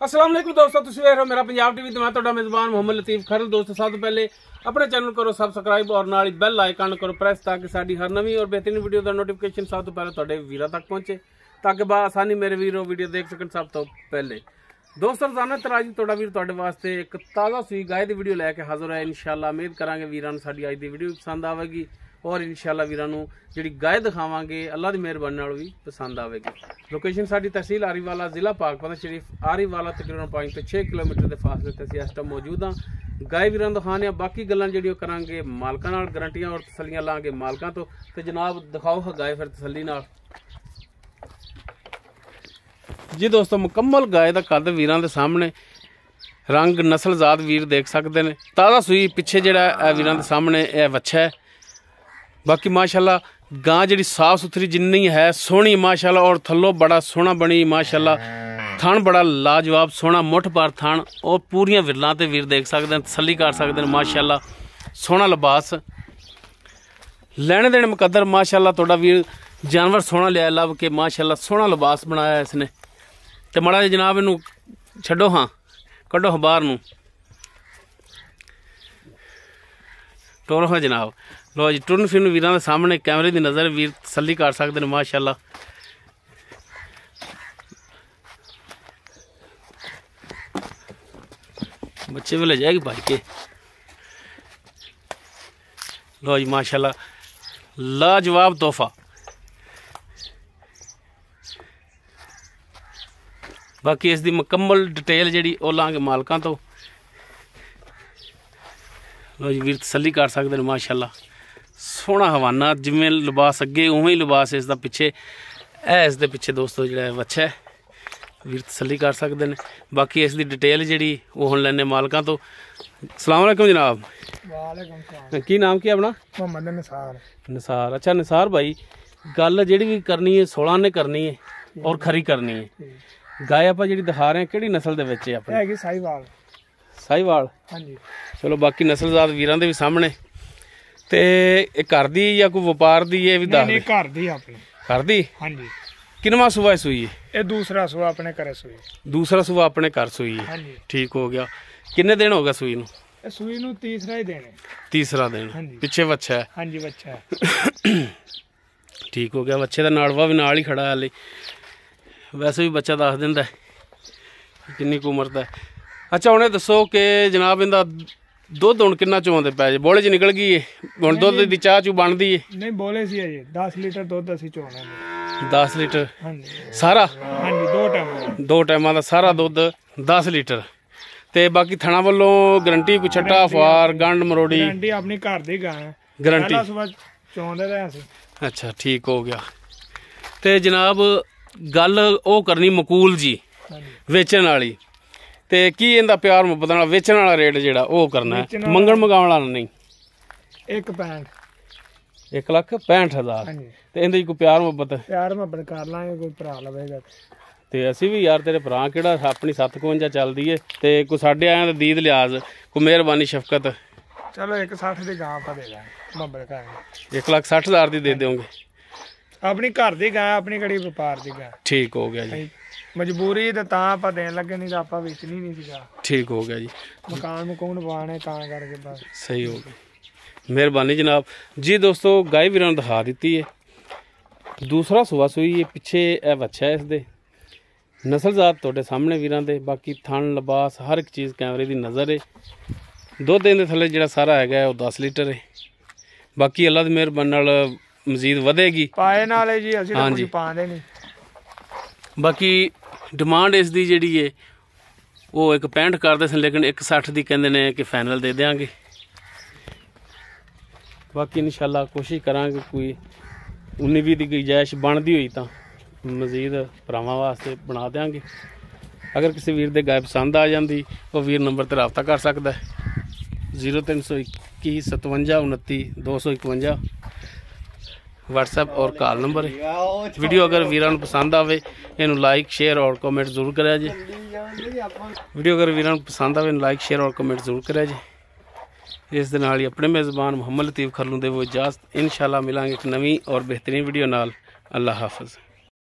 अस्सलाम वालेकुम दोस्तों, तुसीं वेख रहे हो मेरा पंजाब टीवी ते मैं तुहाडा मेज़बान मोहम्मद लतीफ खैर। दोस्तों सब तो पहले अपने चैनल करो सबसक्राइब और नाल बैल आइकन करो प्रेस ताकि साडी हर नवी और बेहतरीन वीडियो का नोटिफिकेशन सब तो पहले तुहाडे वीरां तक पहुंचे ताकि आसानी मेरे वीरों वीडियो देख सकन। सब तो पहले दोस्तों रोजाना तरह जी तुहाडा वीर तुहाडे वास्ते एक ताज़ा सूई गाय की वीडियो लैके हाजिर है। इंशाअल्लाह उम्मीद करांगे वीरां नूं साडी अज दी वीडियो पसंद आवेगी और इंशाअल्लाह वीरां नूं जिहड़ी गाय दिखावांगे अल्लाह दी मेहरबानी नाल भी पसंद आवेगी। लोकेशन साडी तहसील आरीवाला जिला पाकपतन शरीफ आरीवाला तकरीबन 5 तो 6 किलोमीटर के फासले ते असीं इस टाइम मौजूद हाँ। गाय वीरां दिखाने बाकी गल्लां जिहड़ियां करांगे मालकां नाल गारंटियां और तसल्लियां लांगे मालकां तो। ते जनाब दिखाओ हा गाय फिर तसल्ली नाल जी। दोस्तों मुकम्मल गाय का कद वीरां दे सामने रंग नस्ल जात वीर देख सकते हैं। ताज़ा सूई पिछे जिहड़ा वीरां दे सामने यह वच्छा है। बाकी माशाल्लाह गां जिहड़ी साफ सुथरी जिन्नी है सोहनी माशाल्लाह और थल्लों बड़ा सोहना बनी माशाल्लाह। थान बड़ा लाजवाब सोहना मुठ पार थान और पूरियां विरलां ते वीर देख सकते हैं, तसल्ली कर सकते हैं माशाल्लाह। सोहना लिबास लैने देने मुकद्दर माशाल्लाह। तुहाडा वीर जानवर सोहना लिया लभ के माशाल्लाह सोहना लिबास बनाया इसने। तो माड़ा जी जनाब इनू छड्डो हाँ कड्डो हाँ बाहर नूं टोरो हाँ जनाब। लो जी टुरन फिरन वीरां दे सामने कैमरे की नज़र वीर तसल्ली कर सकते हैं माशाल्लाह। बच्चे भी ले जाएगी भाई के। लो जी माशाल्लाह लाजवाब तोहफा। बाकी इसकी मुकम्मल डिटेल जी लाँगे मालकां तो। लो जी वीर तसल्ली कर सकते हैं माशाल्लाह। सोहना हवाना जिमें लिबास अगे उवें ही लिबास इसका पिछे है। इस दे पिछे दोस्तों जो वच्छा है वीर तसल्ली कर सकते हैं। बाकी इसकी डिटेल जी वो हुण लैने मालकां तो। अस्सलाम वालेकुम जनाब। वालेकुम सलाम। की नाम की अपना? मोहम्मद निसार। निसार। अच्छा निसार भाई गल जी भी करनी है 16 ने करनी है और खरी करनी है। गाय आप जी दिखा रहे हैं कि नस्ल दे विच अपनी? साहिवाल। साहिवाल हाँ जी। चलो बाकी नस्ल जात वीरां दे भी सामने ते घर दी या कोई व्यापार दी ये भी दस दे? घर दी अपनी। घर दी? हाँ जी। किनवा सूआ सूई है? ये दूसरा सूआ अपने घर सूई। दूसरा सूआ अपने घर सूई है। हाँ जी। ठीक हो गया। किन्ने दिन हो गया सूई नूं? सूई नूं तीसरा ही दिन है। तीसरा दिन। हाँ जी। पिछे वच्छा है? हाँ जी वच्छा है। ठीक हो गया। बच्चे का नाड़वा भी नाल ही खड़ा है हाले। वैसे भी बच्चा दस दिंदा है किन्नी कुछ उम्र दा है। अच्छा उन्हें दसो कि जनाब इनका दुध हुण किन्ना चोंदे पै जे? बोले च निकल गई है हुण दुध दी चाह चू बनदी है? नहीं बोले सी अजे 10 लीटर दुध असीं चोना है। 10 लीटर? हाँ जी। सारा? हाँ जी दो टाइम का सारा दुध 10 लीटर। ते बाकी थणा वालों गारंटी कोई छट्टा फार गंड मरोड़ी? गारंटी अपनी घर दी गां है। गारंटी सुबह चोंदे रहे असीं। अच्छा ठीक हो गया। ते जनाब गल ओ करनी मकूल जी वेचण वाली ते की इनका प्यार मुहब्बत नाल वेचण वाला रेट जिहड़ा ओ करना है मंगण मंगावण वाला नहीं? 1,65,000। ते इनदी कोई प्यार मुहब्बत कर लांगे कोई भरा लवेगा ते असीं भी यार तेरे भरा किहड़ा अपनी 751 चलदी है ते कोई साडे आयां दा दीद लिहाज कोई मेहरबानी शफकत। चलो 1,60 दी गां आपा दे लांगे मुहब्बत कर। 1,60,000 दी दे दोगे? अपनी घर दी गां अपनी कड़ी व्यापार दी गां। ठीक हो गया जी। मजबूरी तो तां देन लगे नहीं तो आप बेचनी नहीं सीगा। ठीक हो गया जी। मकान मुकान पाने तां करके बस सही हो गया। मेहरबानी जनाब जी। दोस्तों गाय वीरां नूं दिखा दी है। दूसरा सुआ सूई है पिछे यह वच्छा है। इसदे नस्ल जात तुहाडे सामने वीरां दे। बाकी थण लिबास हर एक चीज़ कैमरे की नज़र है। दुध इहदे थल्ले जिहड़ा सारा हैगा वो 10 लीटर है। बाकी अल्लाह दी मेहरबानी नाल मजीद वधेगी पाए नाले जी। असीं तां कुछ पांदे नहीं। बाकी डिमांड इसकी जी है वो 1,65 करते सन लेकिन 1,60 की कहते हैं कि फाइनल दे देंगे। बाकी इंशाल्लाह कोशिश करांगे कोई 19-20 की गुंजाइश बनती हुई तो मजीद भरावां वास्ते बना देंगे। अगर किसी वीर दे गाय पसंद आ जाती वो वीर नंबर पर रब्ता कर सकता है 0321 57 29 251 व्हाट्सएप और कॉल नंबर है। वीडियो अगर वीरां नूं पसंद आवे इनू लाइक शेयर और कमेंट जरूर करा जे। वीडियो अगर वीरां नूं पसंद आवे लाइक शेयर और कमेंट जरूर करा जे। इस दे नाल ही अपने मेज़बान मोहम्मद लतीफ खरलू दे वो इजाज़त। इंशाअल्लाह मिलांगे एक नवी और बेहतरीन वीडियो नाल। अल्लाह हाफिज़।